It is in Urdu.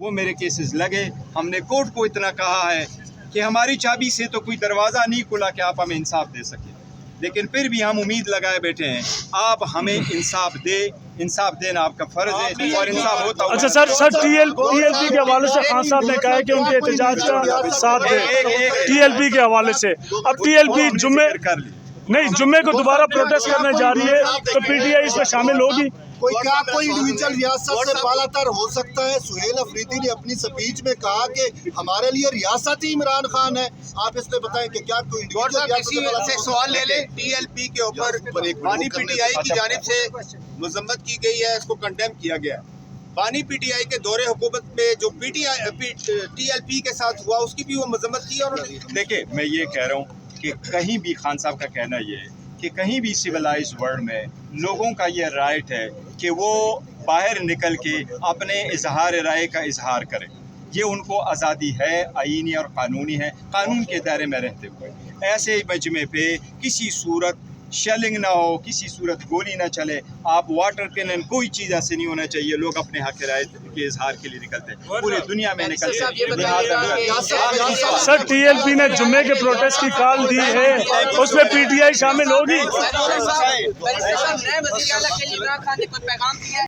وہ میرے کیسز لگے. ہم نے کورٹ کو اتنا کہا ہے کہ ہماری چابی سے تو کوئی دروازہ نہیں کھلا کہ آپ ہمیں انصاف دے سکیں، لیکن پھر بھی ہم امید لگائے بیٹھے ہیں آپ ہمیں انصاف دے. انصاف دینا آپ کا فرض ہے اور انصاف ہوتا ہوا. اچھا سر ٹی ایل پی کے حوالے سے خان صاحب نے کہا ہے کہ ان کے احتجاج کا ساتھ دیں ٹی ایل پی کے حوالے سے. اب ٹی ایل پی جمعے کو دوبارہ پروٹیسٹ کرنے جا رہی ہے تو پی ٹی آئی اس میں شامل ہوگی. کوئی انڈیویجول ریاست سے بالا تر ہو سکتا ہے؟ سہیل افریدی نے اپنی سپیچ میں کہا کہ ہمارے لیے ریاست ہی عمران خان ہے. آپ اس میں بتائیں کہ کیا کوئی انڈیویجول سے سوال لے لیں. ٹی ایل پی کے اوپر بانی پی ٹی آئی کی جانب سے مذمت کی گئی ہے، اس کو کنڈیم کیا گیا ہے. بانی پی ٹی آئی کے دور حکومت میں جو ٹی ایل پی کے ساتھ ہوا اس کی بھی وہ مذمت کی. اور دیکھیں میں یہ کہہ رہا ہوں کہ کہیں بھی خان صاحب کا کہنا یہ ہے کہ کہیں بھی سویلائز ورلڈ میں لوگوں کا یہ رائٹ ہے کہ وہ باہر نکل کے اپنے اظہار رائے کا اظہار کریں. یہ ان کو آزادی ہے، آئینی اور قانونی ہے، قانون کے دائرے میں رہتے ہوئے. ایسے مجمع پہ کسی صورت شیلنگ نہ ہو، کسی صورت گولی نہ چلے، آپ واٹر کینن کوئی چیز ایسے نہیں ہونا چاہیے. لوگ اپنے حق رائے کے اظہار کے لیے نکلتے ہیں، پورے دنیا میں نکلتے ہیں. سر ٹی ایل پی نے جمعے کے پروٹیسٹ کی کال دی ہے، اس میں پی ٹی آئی شامل ہوگی.